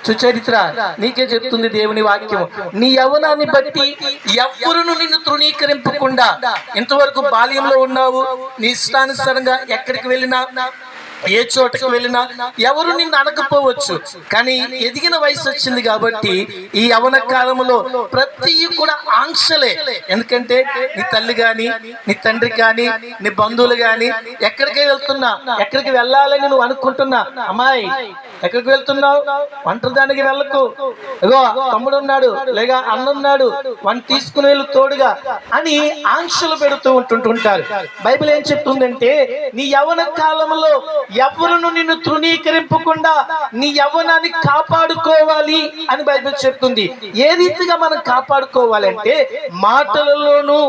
సుచరిత్ర నీకే చెప్తుంది దేవుని వాక్యం. నీ యవ్వనాన్ని బట్టి ఎవ్వరును నిన్ను తృణీకరింపకుండా, ఇంతవరకు బాల్యంలో ఉన్నావు, నీ ఇష్టానుసారంగా ఎక్కడికి వెళ్ళినా ఏ చోటకి వెళ్ళినా ఎవరు నిన్ను అనకపోవచ్చు. కానీ ఎదిగిన వయసు వచ్చింది కాబట్టి ఈ యవ్వన కాలంలో ప్రతి కూడా ఆంక్షలే. ఎందుకంటే నీ తల్లి కానీ, నీ తండ్రి కానీ, నీ బంధువులు కానీ ఎక్కడికి వెళ్తున్నా, ఎక్కడికి వెళ్ళాలని నువ్వు అనుకుంటున్నా, అమ్మాయి ఎక్కడికి వెళ్తున్నావు, ఒంటరిదానికి వెళ్ళకు, ఇగో తమ్ముడు ఉన్నాడు లేక అన్నున్నాడు, వాడిని తీసుకుని వెళ్ళు తోడుగా అని ఆంక్షలు పెడుతూ ఉంటుంటారు. బైబిల్ ఏం చెప్తుందంటే నీ యవ్వన కాలంలో ఎవరును నిన్ను తృణీకరింపకుండా నీ యవ్వనాన్ని కాపాడుకోవాలి అని బైబిల్ చెప్తుంది. ఏ రీతిగా మనం కాపాడుకోవాలంటే మాటలలోనూ.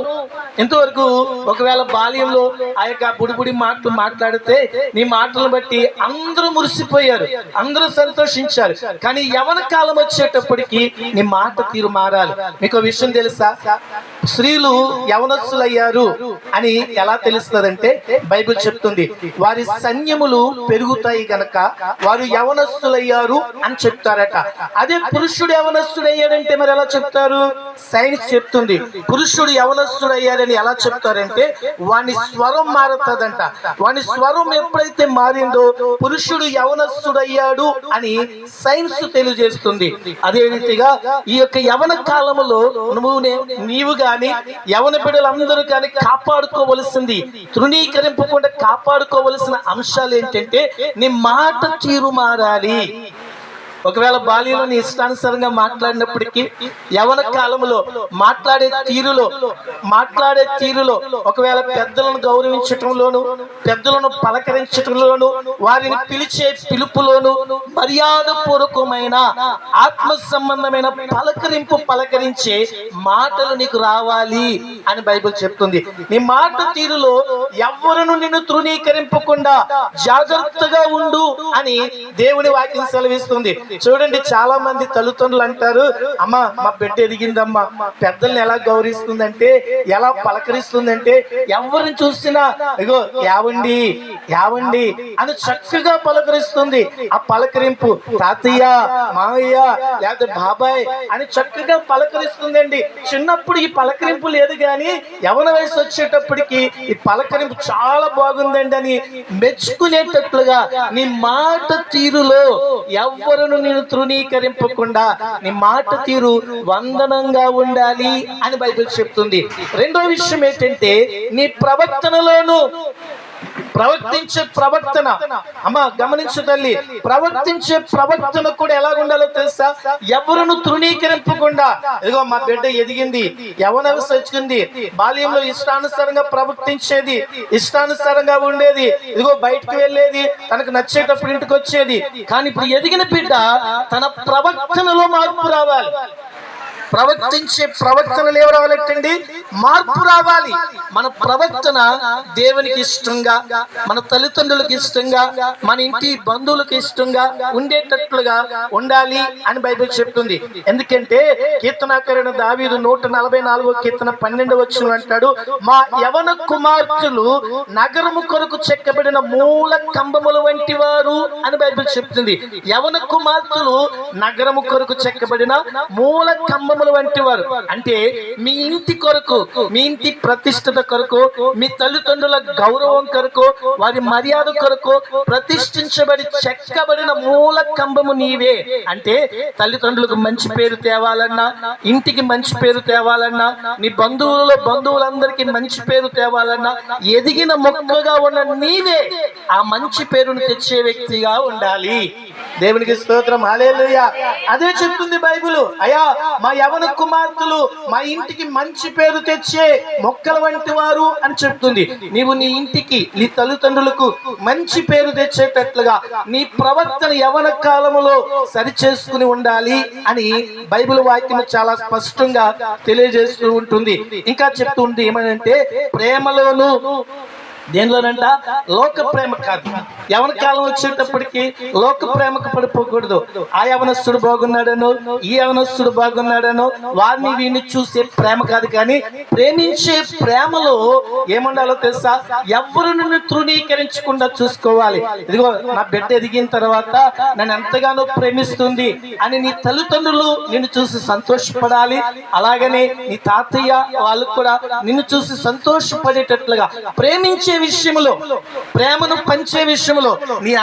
ఇంతవరకు ఒకవేళ బాల్యంలో ఆ యొక్క బుడిబుడి మాటలు మాట్లాడితే నీ మాటలను బట్టి అందరూ మురిసిపోయారు, అందరూ సంతోషించారు. కానీ యవ్వన కాలం వచ్చేటప్పటికి నీ మాట తీరు మారాలి. మీకు విషయం తెలుసా, స్త్రీలు యవనస్తులయ్యారు అని ఎలా తెలుస్తుందంటే బైబిల్ చెప్తుంది, వారి సైన్యములు పెరుగుతాయి గనక వారు యవనస్తులయ్యారు అని చెప్తారట. అదే పురుషుడు యవనస్తుడయ్యాడంటే మరి ఎలా చెప్తారు? సైన్స్ చెప్తుంది పురుషుడు యవనస్తుడయ్యాడని ఎలా చెప్తారంటే వాని స్వరం మారుతుందంట. వాని స్వరం ఎప్పుడైతే మారిందో పురుషుడు యవనస్తుడయ్యాడు అని సైన్స్ తెలియజేస్తుంది. అదే రీతిగా ఈ యొక్క యవన కాలంలో నీవు గాని యవన బిడ్డలందరూ కానీ కాపాడుకోవలసింది, తృణీకరింపకుండా కాపాడుకోవలసిన అంశాలు ఏంటంటే నీ మాట తీరు మారాలి. ఒకవేళ బాల్యంలో నీ ఇష్టానుసారంగా మాట్లాడినప్పటికీ యవన కాలంలో మాట్లాడే తీరులో ఒకవేళ పెద్దలను గౌరవించటంలోను, పెద్దలను పలకరించటంలోను, వారిని పిలిచే పిలుపులోను మర్యాద పూర్వకమైన ఆత్మ సంబంధమైన పలకరించే మాటలు నీకు రావాలి అని బైబిల్ చెప్తుంది. నీ మాట తీరులో ఎవ్వరును నిన్ను తృణీకరింపకుండా జాగ్రత్తగా ఉండు అని దేవుని వాక్యం సెలవిస్తుంది. చూడండి, చాలా మంది తల్లిదండ్రులు అంటారు, అమ్మ మా బిడ్డ ఎదిగిందమ్మా, పెద్దల్ని ఎలా గౌరవిస్తుందంటే, ఎలా పలకరిస్తుందంటే ఎవరిని చూసినా ఇగో యావండి యావండి అని చక్కగా పలకరిస్తుంది. ఆ పలకరింపు తాతయ్య, మావయ్య లేకపోతే బాబాయ్ అని చక్కగా పలకరిస్తుందండి. చిన్నప్పుడు ఈ పలకరింపు లేదు, కానీ యవన వయసు వచ్చేటప్పటికి ఈ పలకరింపు చాలా బాగుందండి అని మెచ్చుకునేటట్లుగా నీ మాట తీరులో ఎవ్వరును నేను తృణీకరింపకుండా నీ మాట తీరు వందనంగా ఉండాలి అని బైబిల్ చెప్తుంది. రెండో విషయం ఏంటంటే నీ ప్రవర్తనలోను ప్రవర్తించే ప్రవర్తన. అమ్మ గమనించు తల్లి, ప్రవర్తించే ప్రవర్తన కూడా ఎలా ఉండాలో తెలుసా? ఎవరును తృణీకరింపకుండా, ఇదిగో మా బిడ్డ ఎదిగింది, యవ్వన వయసు వచ్చింది, బాల్యంలో ఇష్టానుసారంగా ప్రవర్తించేది, ఇష్టానుసారంగా ఉండేది, ఇదిగో బయటకు వెళ్ళేది, తనకు నచ్చేటప్పుడు ఇంటికి వచ్చేది. కానీ ఇప్పుడు ఎదిగిన బిడ్డ తన ప్రవర్తనలో మార్పు రావాలి. ప్రవర్తించే ప్రవర్తనలు ఎవరు రావాలంటండి? మార్పు రావాలి. మన ప్రవర్తన దేవునికి ఇష్టంగా, మన తల్లిదండ్రులకు ఇష్టంగా, మన ఇంటి బంధువులకు ఇష్టంగా ఉండేటట్లుగా ఉండాలి అని బైబిల్ చెప్తుంది. ఎందుకంటే కీర్తనాకారుడైన దావీదు 144వ కీర్తన 12వ వచనం అంటాడు, మా యవన కుమార్తెలు నగరము కొరకు చెక్కబడిన మూల కంబముల వంటి వారు అని బైబిల్ చెప్తుంది. యవన కుమార్తెలు నగరము కొరకు చెక్కబడిన మూల కంబము వంటి వారు అంటే మీ ఇంటి కొరకు, మీ ఇంటి ప్రతిష్టత కొరకు, మీ తల్లిదండ్రుల గౌరవం కొరకు, వారి మర్యాద కొరకు ప్రతిష్ఠించబడి చెక్కబడిన మూల కంబము నీవే. అంటే తల్లిదండ్రులకు మంచి పేరు తేవాలన్నా, ఇంటికి మంచి పేరు తేవాలన్నా, నీ బంధువులందరికీ మంచి పేరు తేవాలన్నా, ఎదిగిన మొక్కగా ఉన్న నీవే ఆ మంచి పేరును తెచ్చే వ్యక్తిగా ఉండాలి. దేవునికి స్తోత్రం, హల్లెలూయా. అదే చెప్తుంది బైబిల్. అయ్యా మా యవన కుమార్తెలు మా ఇంటికి మంచి పేరు తెచ్చే మొక్కల వంటి వారు అని చెప్తుంది. నీవు నీ ఇంటికి, నీ తల్లిదండ్రులకు మంచి పేరు తెచ్చేటట్లుగా నీ ప్రవర్తన యవన కాలములో సరిచేసుకుని ఉండాలి అని బైబిల్ వాక్యం చాలా స్పష్టంగా తెలియజేస్తూ ఉంటుంది. ఇంకా చెప్తుంది ఏమనంటే ప్రేమలోను దేనిలోనంట? లోక ప్రేమ కాదు. యవన కాలం వచ్చేటప్పటికి లోక ప్రేమకు పడిపోకూడదు. ఆ యవనస్తుడు బాగున్నాడను, ఈ యవనస్తుడు బాగున్నాడను వారిని వీడిని చూసే ప్రేమ కాదు, కానీ ప్రేమించే ప్రేమలో ఏముండాలో తెలుసా? ఎవరు నిన్ను తృణీకరించకుండా చూసుకోవాలి. ఇదిగో నా బిడ్డ ఎదిగిన తర్వాత నన్ను ఎంతగానో ప్రేమిస్తుంది అని నీ తల్లిదండ్రులు నిన్ను చూసి సంతోషపడాలి. అలాగనే నీ తాతయ్య వాళ్ళు కూడా నిన్ను చూసి సంతోషపడేటట్లుగా ప్రేమించే విషయంలో, ప్రేమను పంచే విషయంలో నీ